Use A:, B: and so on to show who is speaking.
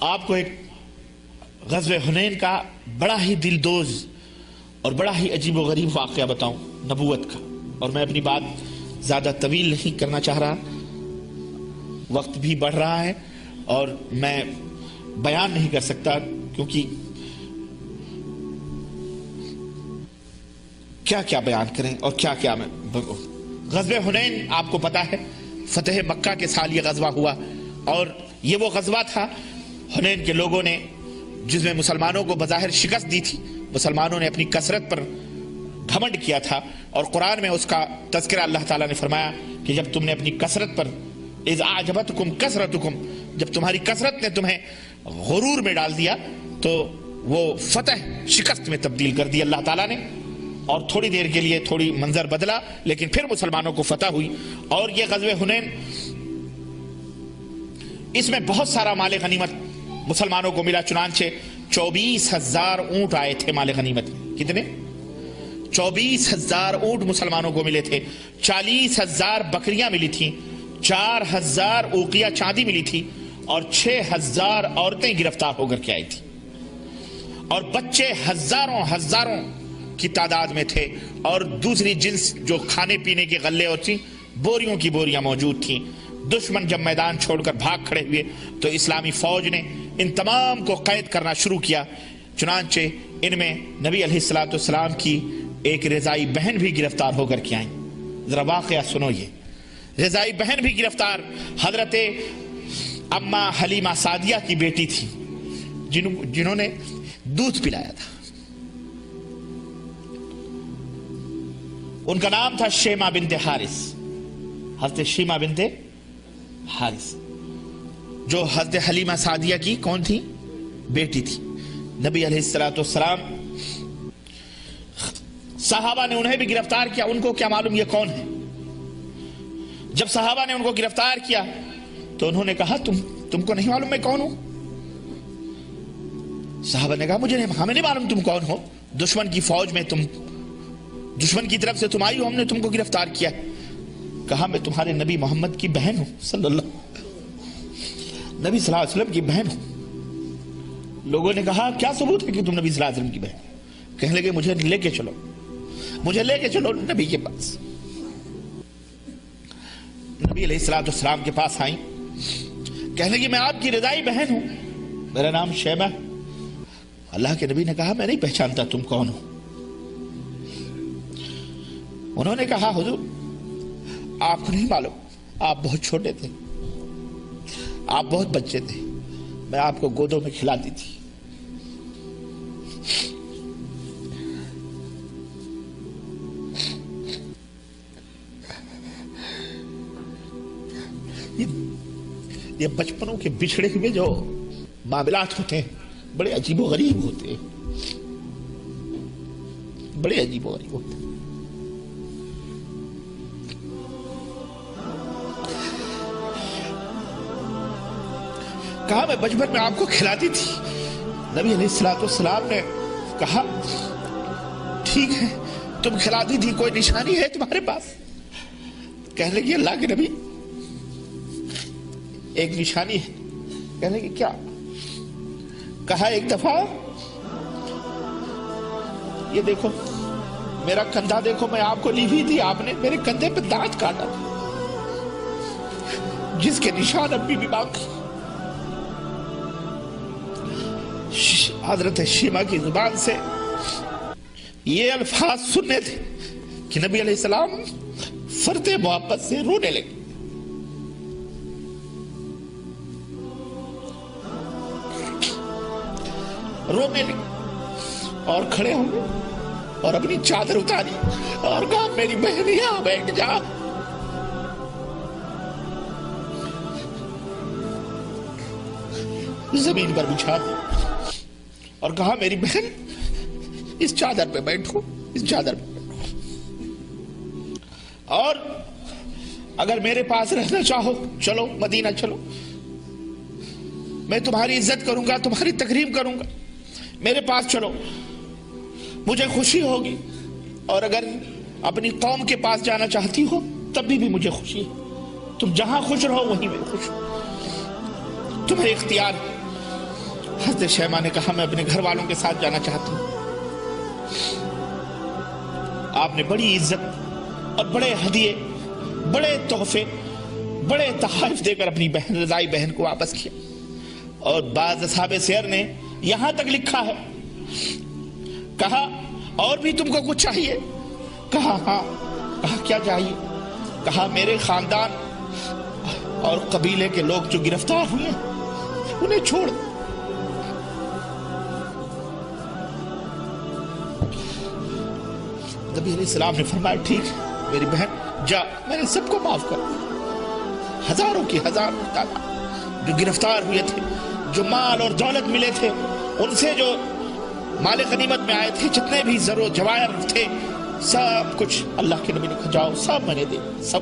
A: آپ کو ایک غزوہ حنین کا بڑا ہی دلدوز اور بڑا ہی عجیب و غریب واقعہ بتاؤں نبوت کا، اور میں اپنی بات زیادہ طویل نہیں کرنا چاہ رہا، وقت بھی بڑھ رہا ہے اور میں بیان نہیں کر سکتا، کیونکہ کیا کیا بیان کریں اور کیا کیا میں غزوہ حنین آپ کو پتا ہے فتح مکہ کے سال یہ غزوہ ہوا، اور یہ وہ غزوہ تھا حنین کے لوگوں نے جس میں مسلمانوں کو بظاہر شکست دی تھی، مسلمانوں نے اپنی کثرت پر گھمنڈ کیا تھا، اور قرآن میں اس کا تذکرہ اللہ تعالیٰ نے فرمایا کہ جب تم نے اپنی کثرت پر اذ اعجبتکم کثرتکم، جب تمہاری کثرت نے تمہیں غرور میں ڈال دیا تو وہ فتح شکست میں تبدیل کر دی اللہ تعالیٰ نے، اور تھوڑی دیر کے لیے تھوڑی منظر بدلا لیکن پھر مسلمانوں کو فتح ہوئی۔ اور یہ غزوہ حنین، اس میں بہت سارا مال غنیمت مسلمانوں کو ملا، چنانچہ 24,000 اونٹ آئے تھے مال غنیمت میں۔ کتنے؟ 24,000 اونٹ مسلمانوں کو ملے تھے، 40,000 بکریاں ملی تھیں، 4,000 اوقیہ چاندی ملی تھی، اور 6,000 عورتیں گرفتار ہو کر کے آئی تھی، اور بچے ہزاروں کی تعداد میں تھے، اور دوسری جنس جو کھانے پینے کے غلے اور تھی بوریوں کی بوریاں موجود تھیں۔ دشمن جب میدان چھوڑ کر بھاگ کھڑے ہوئے تو اسلامی فوج نے ان تمام کو قید کرنا شروع کیا، چنانچہ ان میں نبی علیہ السلام کی ایک رضائی بہن بھی گرفتار ہو کر کے آئیں۔ ذرا واقعہ سنو، یہ رضائی بہن بھی گرفتار حضرت اما حلیمہ سعدیہ کی بیٹی تھی، جنہوں نے دودھ پلایا تھا۔ ان کا نام تھا شیمہ بنت حارث، حضرت شیمہ بنت حارث، جو حضرت حلیمہ سعدیہ کی کون تھی؟ بیٹی تھی۔ نبی علیہ السلام صحابہ نے انہیں بھی گرفتار کیا، ان کو کیا معلوم یہ کون ہے؟ جب صحابہ نے ان کو گرفتار کیا تو انہوں نے کہا تم کو نہیں معلوم میں کون ہوں؟ صحابہ نے کہا ہمیں نہیں معلوم تم کون ہو، دشمن کی فوج میں دشمن کی طرف سے تم آئی ہو، ہم نے تم کو گرفتار کیا۔ کہا میں تمہارے نبی محمد کی بہن ہوں، نبی صلی اللہ علیہ وسلم کی بہن ہوں۔ لوگوں نے کہا کیا ثبوت ہے کہ تم نبی صلی اللہ علیہ وسلم کی بہن؟ کہنے لگے مجھے لے کے چلو نبی کے پاس۔ نبی علیہ السلام کے پاس آئیں، کہنے لگے میں آپ کی رضائی بہن ہوں، میرا نام شیبہ۔ اللہ کے نبی نے کہا میں نہیں پہچانتا تم کون ہو۔ انہوں نے کہا حضور آپ کو نہیں معلوم، آپ بہت چھوٹے تھے، آپ بہت بچے تھے، میں آپ کو گودوں میں کھلاتی تھی۔ یہ بچپنوں کے بچھڑے ہوئے جو معاملات ہوتے ہیں بڑے عجیب و غریب ہوتے ہیں، بڑے عجیب و غریب ہوتے ہیں۔ کہا میں بچپن میں آپ کو کھلاتی تھی۔ نبی علیہ السلام نے کہا ٹھیک ہے تم کھلاتی تھی، کوئی نشانی ہے تمہارے پاس؟ کہنے لگی اللہ کے نبی ایک نشانی ہے۔ کہنے لگی کیا؟ کہا ایک دفعہ یہ دیکھو میرا کندھا دیکھو، میں آپ کو لی ہوئی تھی، آپ نے میرے کندھے پہ دانت کاٹا تھا جس کے نشان اب بھی باقی۔ حضرت شیمہ کی زبان سے یہ الفاظ سننے تھے کہ نبی علیہ السلام فرط محبت سے رونے لگے۔ اور کھڑے ہوں گے اور اپنی چادر اتاری اور کہا میری بہن یہاں بیٹھ جا۔ زمین پر بچھا دی اور کہا میری بہن اس چادر پہ بیٹھو، اس چادر پہ بیٹھو، اور اگر میرے پاس رہنا چاہو چلو مدینہ چلو، میں تمہاری عزت کروں گا، تمہاری تکریم کروں گا، میرے پاس چلو مجھے خوشی ہوگی، اور اگر اپنی قوم کے پاس جانا چاہتی ہو تب بھی مجھے خوشی ہے، تم جہاں خوش رہو وہیں میں خوش ہوں، تمہیں اختیار ہے۔ حضرت شیماء نے کہا میں اپنے گھر والوں کے ساتھ جانا چاہتی ہوں۔ آپ نے بڑی عزت اور بڑے ہدیے، بڑے تحفے، بڑے تحائف دے کر اپنی بہن رضائی بہن کو واپس کیا۔ اور بعض اصحاب سیر نے یہاں تک لکھا ہے، کہا اور بھی تم کو کچھ چاہیے؟ کہا ہاں۔ کہا کیا چاہیے؟ کہا میرے خاندان اور قبیلے کے لوگ جو گرفتار ہوئے انہیں چھوڑ۔ نبی علیہ السلام نے فرمایا ٹھیک میری بہن جا، میں نے سب کو معاف کر۔ ہزاروں کی ہزار تعداد جو گرفتار ہوئے تھے، جو مال اور دولت ملے تھے، ان سے جو مال غنیمت میں آئے تھے، جتنے بھی زر و جواہر تھے، سب کچھ اللہ کے نبی نے کہا جاؤ سب میں نے دے، سب